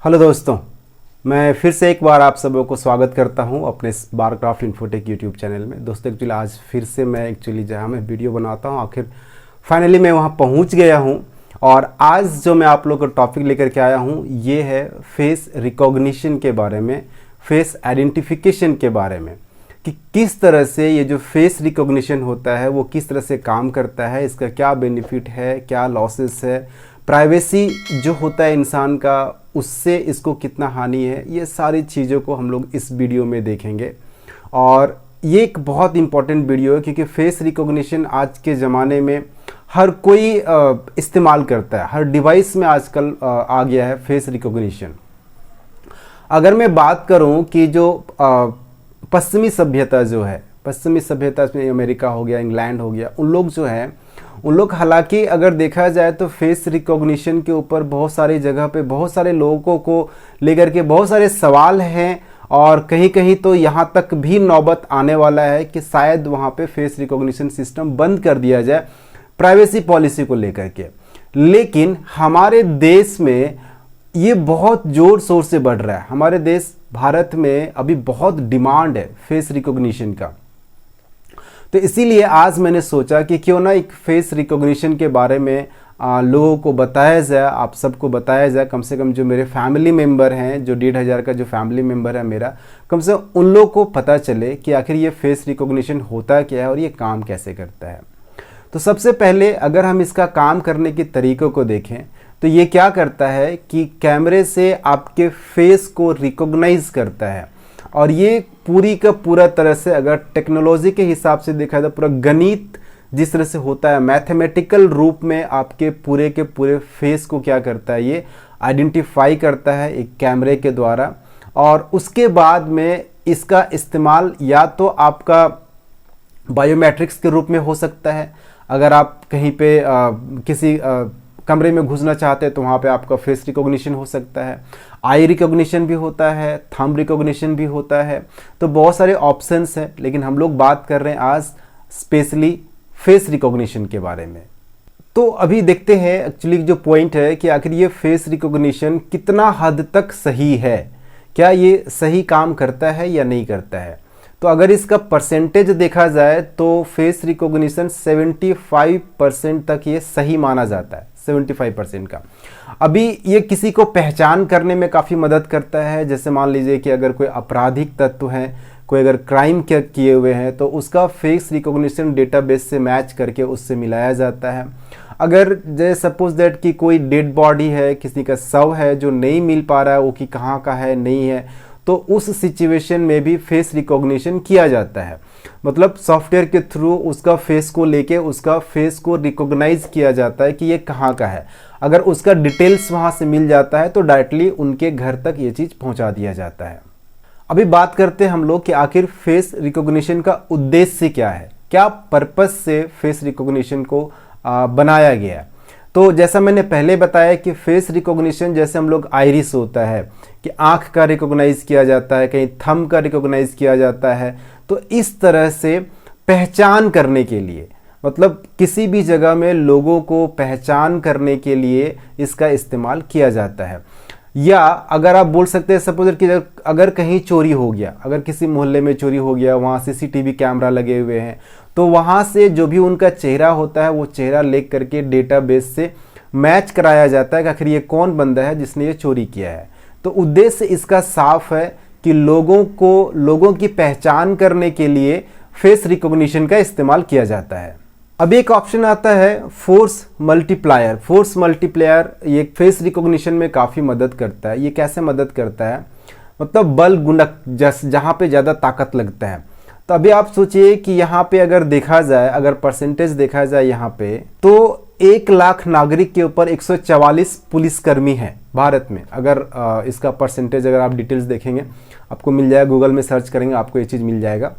Hello दोस्तों, मैं फिर से एक बार आप सबों को स्वागत करता हूं अपने बारक्राफ्ट इन्फोटेक यूट्यूब चैनल में। दोस्तों एक्चुअली आज फिर से मैं जहाँ मैं वीडियो बनाता हूं आखिर फाइनली मैं वहां पहुंच गया हूं। और आज जो मैं आप लोगों को टॉपिक लेकर के आया हूं ये है फेस रिकॉग्निशन के बारे में, फेस आइडेंटिफिकेशन के बारे में कि किस तरह से ये जो फेस रिकॉग्निशन होता है वो किस तरह से काम करता है, इसका क्या बेनिफिट है, क्या लॉसेस है, प्राइवेसी जो होता है इंसान का उससे इसको कितना हानि है, ये सारी चीज़ों को हम लोग इस वीडियो में देखेंगे। और ये एक बहुत इम्पॉर्टेंट वीडियो है क्योंकि फेस रिकॉग्निशन आज के ज़माने में हर कोई इस्तेमाल करता है, हर डिवाइस में आजकल आ गया है फेस रिकॉग्निशन। अगर मैं बात करूं कि जो पश्चिमी सभ्यता जो है, पश्चिमी सभ्यता में अमेरिका हो गया, इंग्लैंड हो गया, उन लोग जो है उन लोग हालांकि अगर देखा जाए तो फेस रिकॉग्निशन के ऊपर बहुत सारी जगह पे बहुत सारे लोगों को लेकर के बहुत सारे सवाल हैं और कहीं कहीं तो यहाँ तक भी नौबत आने वाला है कि शायद वहाँ पे फेस रिकॉग्निशन सिस्टम बंद कर दिया जाए प्राइवेसी पॉलिसी को लेकर के। लेकिन हमारे देश में ये बहुत ज़ोर शोर से बढ़ रहा है। हमारे देश भारत में अभी बहुत डिमांड है फेस रिकॉग्निशन का। तो इसीलिए आज मैंने सोचा कि क्यों ना एक फेस रिकॉग्निशन के बारे में लोगों को बताया जाए, आप सबको बताया जाए। कम से कम जो मेरे फैमिली मेम्बर हैं, जो 1,500 का जो फैमिली मेम्बर है मेरा, कम से कम उन लोगों को पता चले कि आखिर ये फेस रिकॉग्निशन होता क्या है और ये काम कैसे करता है। तो सबसे पहले अगर हम इसका काम करने के तरीक़ों को देखें तो ये क्या करता है कि कैमरे से आपके फेस को रिकॉग्नाइज करता है। और ये पूरी का पूरा तरह से अगर टेक्नोलॉजी के हिसाब से देखा जाए, पूरा गणित जिस तरह से होता है, मैथमेटिकल रूप में आपके पूरे के पूरे फेस को क्या करता है, ये आइडेंटिफाई करता है एक कैमरे के द्वारा। और उसके बाद में इसका इस्तेमाल या तो आपका बायोमेट्रिक्स के रूप में हो सकता है। अगर आप कहीं पे किसी कमरे में घुसना चाहते हैं तो वहाँ पे आपका फेस रिकॉग्निशन हो सकता है, आई रिकॉग्निशन भी होता है, थंब रिकॉग्निशन भी होता है। तो बहुत सारे ऑप्शंस हैं, लेकिन हम लोग बात कर रहे हैं आज स्पेशली फेस रिकॉग्निशन के बारे में। तो अभी देखते हैं एक्चुअली जो पॉइंट है कि आखिर ये फेस रिकॉग्निशन कितना हद तक सही है, क्या ये सही काम करता है या नहीं करता है। तो अगर इसका परसेंटेज देखा जाए तो फेस रिकॉग्निशन 75% तक ये सही माना जाता है, 75% का। अभी ये किसी को पहचान करने में काफ़ी मदद करता है। जैसे मान लीजिए कि अगर कोई आपराधिक तत्व है, कोई अगर क्राइम किए हुए हैं तो उसका फेस रिकॉग्निशन डेटाबेस से मैच करके उससे मिलाया जाता है। अगर जैसे सपोज दैट कि कोई डेड बॉडी है, किसी का शव है जो नहीं मिल पा रहा है वो कि कहाँ का है नहीं है, तो उस सिचुएशन में भी फेस रिकॉग्निशन किया जाता है। मतलब सॉफ्टवेयर के थ्रू उसका फेस को लेके उसका फेस को रिकॉग्नाइज किया जाता है कि ये कहाँ का है। अगर उसका डिटेल्स वहाँ से मिल जाता है तो डायरेक्टली उनके घर तक ये चीज़ पहुँचा दिया जाता है। अभी बात करते हैं हम लोग कि आखिर फेस रिकॉग्निशन का उद्देश्य क्या है, क्या पर्पस से फेस रिकॉग्निशन को बनाया गया है। तो जैसा मैंने पहले बताया कि फेस रिकॉग्निशन जैसे हम लोग आइरिस होता है कि आँख का रिकॉग्नाइज किया जाता है, कहीं थंब का रिकॉग्नाइज किया जाता है। तो इस तरह से पहचान करने के लिए, मतलब किसी भी जगह में लोगों को पहचान करने के लिए इसका इस्तेमाल किया जाता है। या अगर आप बोल सकते हैं सपोज कि अगर कहीं चोरी हो गया, अगर किसी मोहल्ले में चोरी हो गया, वहाँ सीसीटीवी कैमरा लगे हुए हैं, तो वहाँ से जो भी उनका चेहरा होता है वो चेहरा ले करके डेटाबेस से मैच कराया जाता है कि आखिर ये कौन बंदा है जिसने ये चोरी किया है। तो उद्देश्य इसका साफ है कि लोगों की पहचान करने के लिए फेस रिकॉग्निशन का इस्तेमाल किया जाता है। अब एक ऑप्शन आता है फोर्स मल्टीप्लायर। फोर्स मल्टीप्लायर ये फेस रिकॉग्निशन में काफ़ी मदद करता है। ये कैसे मदद करता है, मतलब बल गुणक जहाँ पे ज़्यादा ताकत लगता है। तो अभी आप सोचिए कि यहाँ पे अगर देखा जाए, अगर परसेंटेज देखा जाए यहाँ पे, तो 1 लाख नागरिक के ऊपर 144 पुलिसकर्मी हैं भारत में। अगर इसका परसेंटेज अगर आप डिटेल्स देखेंगे आपको मिल जाएगा, गूगल में सर्च करेंगे आपको ये चीज़ मिल जाएगा।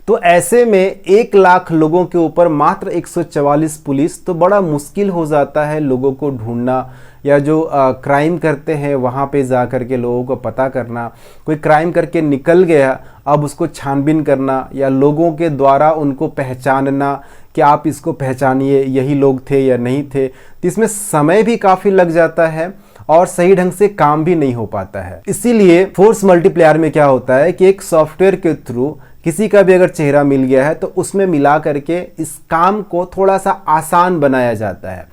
तो ऐसे में 1 लाख लोगों के ऊपर मात्र 144 पुलिस, तो बड़ा मुश्किल हो जाता है लोगों को ढूंढना, या जो क्राइम करते हैं वहाँ पे जा कर के लोगों को पता करना। कोई क्राइम करके निकल गया, अब उसको छानबीन करना या लोगों के द्वारा उनको पहचानना कि आप इसको पहचानिए यही लोग थे या नहीं थे। तो इसमें समय भी काफ़ी लग जाता है और सही ढंग से काम भी नहीं हो पाता है। इसीलिए फोर्स मल्टीप्लायर में क्या होता है कि एक सॉफ्टवेयर के थ्रू किसी का भी अगर चेहरा मिल गया है तो उसमें मिला करके इस काम को थोड़ा सा आसान बनाया जाता है।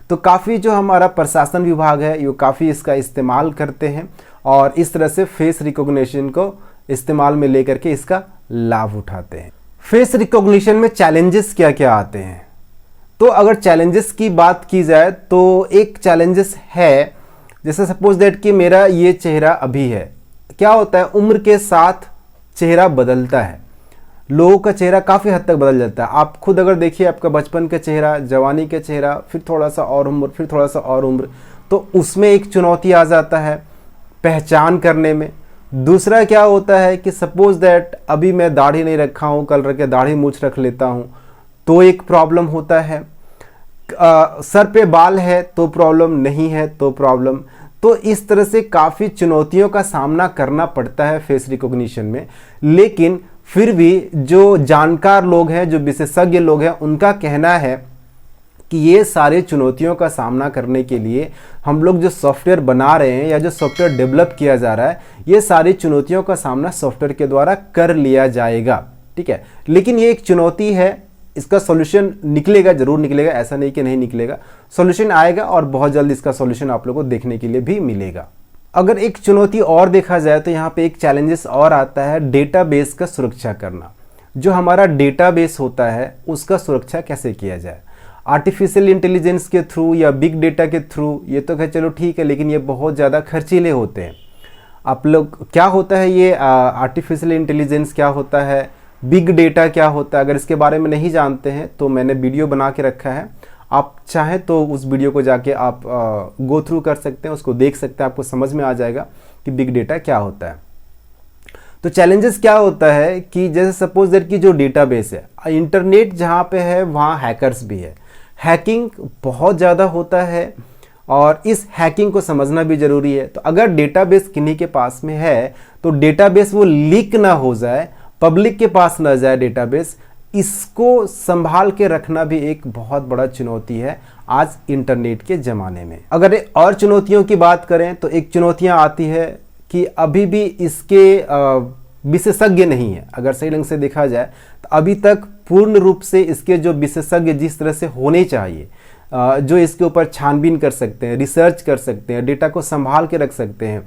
तो काफ़ी जो हमारा प्रशासन विभाग है ये काफ़ी इसका इस्तेमाल करते हैं और इस तरह से फेस रिकॉग्निशन को इस्तेमाल में लेकर के इसका लाभ उठाते हैं। फेस रिकॉग्निशन में चैलेंजेस क्या क्या आते हैं, तो अगर चैलेंजेस की बात की जाए तो एक चैलेंजेस है, जैसे सपोज दैट कि मेरा ये चेहरा अभी है, क्या होता है उम्र के साथ चेहरा बदलता है, लोगों का चेहरा काफ़ी हद तक बदल जाता है। आप खुद अगर देखिए आपका बचपन का चेहरा, जवानी का चेहरा, फिर थोड़ा सा और उम्र, फिर थोड़ा सा और उम्र, तो उसमें एक चुनौती आ जाता है पहचान करने में। दूसरा क्या होता है कि सपोज दैट अभी मैं दाढ़ी नहीं रखा हूँ, कल रख के दाढ़ी मूछ रख लेता हूँ तो एक प्रॉब्लम होता है। सर पे बाल है तो प्रॉब्लम, नहीं है तो प्रॉब्लम। तो इस तरह से काफ़ी चुनौतियों का सामना करना पड़ता है फेस रिकॉग्निशन में। लेकिन फिर भी जो जानकार लोग हैं, जो विशेषज्ञ लोग हैं, उनका कहना है कि ये सारे चुनौतियों का सामना करने के लिए हम लोग जो सॉफ्टवेयर बना रहे हैं या जो सॉफ्टवेयर डेवलप किया जा रहा है, ये सारी चुनौतियों का सामना सॉफ्टवेयर के द्वारा कर लिया जाएगा। ठीक है, लेकिन ये एक चुनौती है, इसका सॉल्यूशन निकलेगा, जरूर निकलेगा, ऐसा नहीं कि नहीं निकलेगा। सॉल्यूशन आएगा और बहुत जल्द इसका सॉल्यूशन आप लोगों को देखने के लिए भी मिलेगा। अगर एक चुनौती और देखा जाए तो यहाँ पे एक चैलेंजेस और आता है, डेटाबेस का सुरक्षा करना। जो हमारा डेटाबेस होता है उसका सुरक्षा कैसे किया जाए, आर्टिफिशियल इंटेलिजेंस के थ्रू या बिग डेटा के थ्रू, ये तो खैर चलो ठीक है, लेकिन ये बहुत ज़्यादा खर्चीले होते हैं। आप लोग क्या होता है ये आर्टिफिशियल इंटेलिजेंस क्या होता है, बिग डेटा क्या होता है, अगर इसके बारे में नहीं जानते हैं तो मैंने वीडियो बना के रखा है, आप चाहें तो उस वीडियो को जाके आप गो थ्रू कर सकते हैं, उसको देख सकते हैं, आपको समझ में आ जाएगा कि बिग डेटा क्या होता है। तो चैलेंजेस क्या होता है कि जैसे सपोज दैट कि जो डेटाबेस है, इंटरनेट जहाँ पे है वहाँ हैकर्स भी है, हैकिंग बहुत ज़्यादा होता है और इस हैकिंग को समझना भी ज़रूरी है। तो अगर डेटाबेस किन्हीं के पास में है तो डेटाबेस वो लीक ना हो जाए, पब्लिक के पास ना जाए डेटाबेस, इसको संभाल के रखना भी एक बहुत बड़ा चुनौती है आज इंटरनेट के ज़माने में। अगर और चुनौतियों की बात करें तो एक चुनौतियां आती है कि अभी भी इसके विशेषज्ञ नहीं है। अगर सही ढंग से देखा जाए तो अभी तक पूर्ण रूप से इसके जो विशेषज्ञ जिस तरह से होने चाहिए, जो इसके ऊपर छानबीन कर सकते हैं, रिसर्च कर सकते हैं, डेटा को संभाल के रख सकते हैं,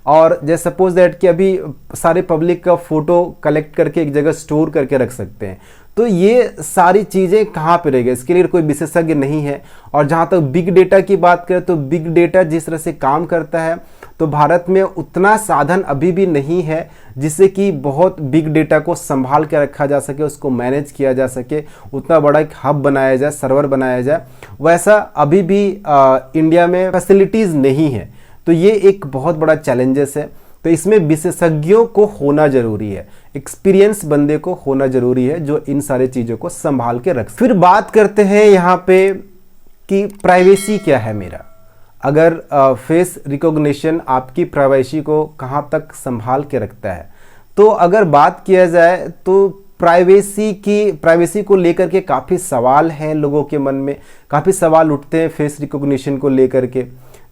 और जैसे सपोज दैट कि अभी सारे पब्लिक का फ़ोटो कलेक्ट करके एक जगह स्टोर करके रख सकते हैं, तो ये सारी चीज़ें कहाँ पे रहेगी, इसके लिए कोई विशेषज्ञ नहीं है। और जहाँ तक बिग डेटा की बात करें तो बिग डेटा जिस तरह से काम करता है तो भारत में उतना साधन अभी भी नहीं है जिससे कि बहुत बिग डेटा को संभाल के रखा जा सके, उसको मैनेज किया जा सके, उतना बड़ा एक हब बनाया जाए, सर्वर बनाया जाए, वैसा अभी भी इंडिया में फैसिलिटीज़ नहीं है। तो ये एक बहुत बड़ा चैलेंजेस है। तो इसमें विशेषज्ञों को होना जरूरी है, एक्सपीरियंस बंदे को होना जरूरी है जो इन सारी चीज़ों को संभाल के रख। फिर बात करते हैं यहाँ पे कि प्राइवेसी क्या है मेरा। अगर फेस रिकॉग्निशन आपकी प्राइवेसी को कहाँ तक संभाल के रखता है, तो अगर बात किया जाए तो प्राइवेसी को लेकर के काफ़ी सवाल हैं लोगों के मन में, काफ़ी सवाल उठते हैं फेस रिकॉग्निशन को लेकर के।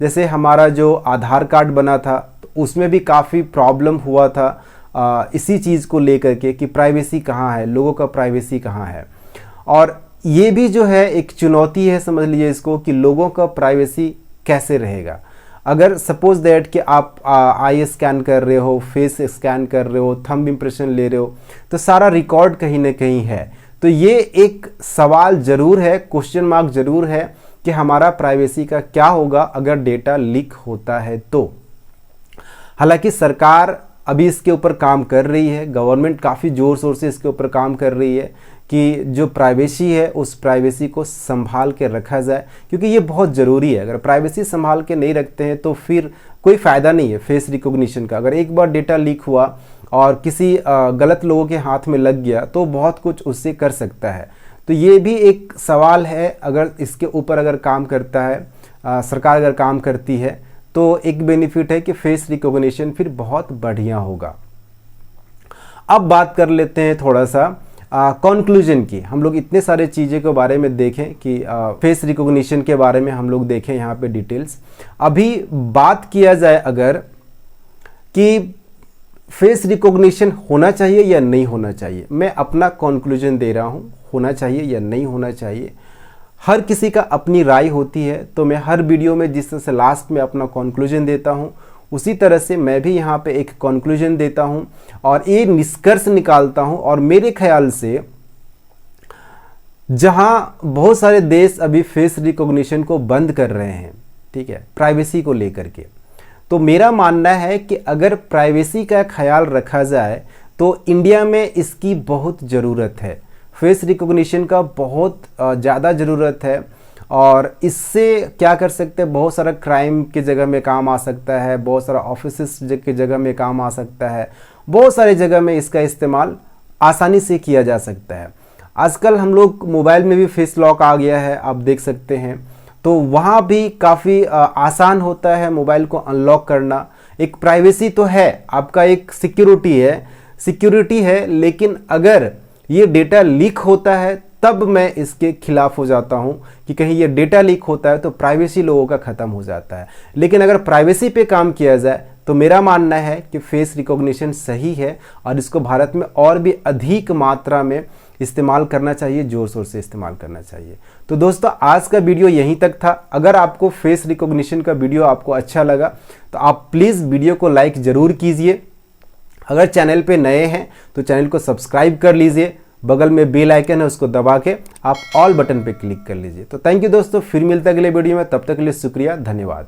जैसे हमारा जो आधार कार्ड बना था तो उसमें भी काफ़ी प्रॉब्लम हुआ था इसी चीज़ को लेकर के कि प्राइवेसी कहाँ है, लोगों का प्राइवेसी कहाँ है। और ये भी जो है एक चुनौती है, समझ लीजिए इसको, कि लोगों का प्राइवेसी कैसे रहेगा। अगर सपोज दैट कि आप आई स्कैन कर रहे हो, फेस स्कैन कर रहे हो, थंब इम्प्रेशन ले रहे हो, तो सारा रिकॉर्ड कहीं ना कहीं है। तो ये एक सवाल ज़रूर है, क्वेश्चन मार्क ज़रूर है कि हमारा प्राइवेसी का क्या होगा अगर डेटा लीक होता है तो। हालांकि सरकार अभी इसके ऊपर काम कर रही है, गवर्नमेंट काफ़ी ज़ोर शोर से इसके ऊपर काम कर रही है कि जो प्राइवेसी है उस प्राइवेसी को संभाल के रखा जाए, क्योंकि ये बहुत ज़रूरी है। अगर प्राइवेसी संभाल के नहीं रखते हैं तो फिर कोई फ़ायदा नहीं है फेस रिकॉग्निशन का। अगर एक बार डेटा लीक हुआ और किसी गलत लोगों के हाथ में लग गया तो बहुत कुछ उससे कर सकता है। तो ये भी एक सवाल है, अगर इसके ऊपर अगर काम करता है सरकार, अगर काम करती है तो एक बेनिफिट है कि फेस रिकॉग्निशन फिर बहुत बढ़िया होगा। अब बात कर लेते हैं थोड़ा सा कंक्लूजन की हम लोग इतने सारे चीज़ों के बारे में देखें कि फेस रिकॉग्निशन के बारे में हम लोग देखें यहाँ पे डिटेल्स। अभी बात किया जाए अगर कि फेस रिकॉग्निशन होना चाहिए या नहीं होना चाहिए, मैं अपना कंक्लूजन दे रहा हूँ, होना चाहिए या नहीं होना चाहिए। हर किसी का अपनी राय होती है, तो मैं हर वीडियो में जिस तरह से लास्ट में अपना कंक्लूजन देता हूँ उसी तरह से मैं भी यहाँ पे एक कंक्लूजन देता हूँ और ये निष्कर्ष निकालता हूँ। और मेरे ख्याल से जहाँ बहुत सारे देश अभी फेस रिकॉग्निशन को बंद कर रहे हैं, ठीक है, प्राइवेसी को लेकर के, तो मेरा मानना है कि अगर प्राइवेसी का ख्याल रखा जाए तो इंडिया में इसकी बहुत ज़रूरत है। फेस रिकॉग्निशन का बहुत ज़्यादा ज़रूरत है और इससे क्या कर सकते हैं, बहुत सारा क्राइम की जगह में काम आ सकता है, बहुत सारा ऑफिस की जगह में काम आ सकता है, बहुत सारी जगह में इसका इस्तेमाल आसानी से किया जा सकता है। आजकल हम लोग मोबाइल में भी फेस लॉक आ गया है, आप देख सकते हैं, तो वहाँ भी काफ़ी आसान होता है मोबाइल को अनलॉक करना। एक प्राइवेसी तो है, आपका एक सिक्योरिटी है, लेकिन अगर ये डेटा लीक होता है तब मैं इसके खिलाफ हो जाता हूं कि कहीं ये डेटा लीक होता है तो प्राइवेसी लोगों का ख़त्म हो जाता है। लेकिन अगर प्राइवेसी पे काम किया जाए तो मेरा मानना है कि फेस रिकॉग्निशन सही है और इसको भारत में और भी अधिक मात्रा में इस्तेमाल करना चाहिए, ज़ोर शोर से इस्तेमाल करना चाहिए। तो दोस्तों आज का वीडियो यहीं तक था। अगर आपको फेस रिकॉग्निशन का वीडियो आपको अच्छा लगा तो आप प्लीज़ वीडियो को लाइक ज़रूर कीजिए। अगर चैनल पे नए हैं तो चैनल को सब्सक्राइब कर लीजिए, बगल में बेल आइकन है उसको दबा के आप ऑल बटन पे क्लिक कर लीजिए। तो थैंक यू दोस्तों, फिर मिलते हैं अगले वीडियो में, तब तक के लिए शुक्रिया, धन्यवाद।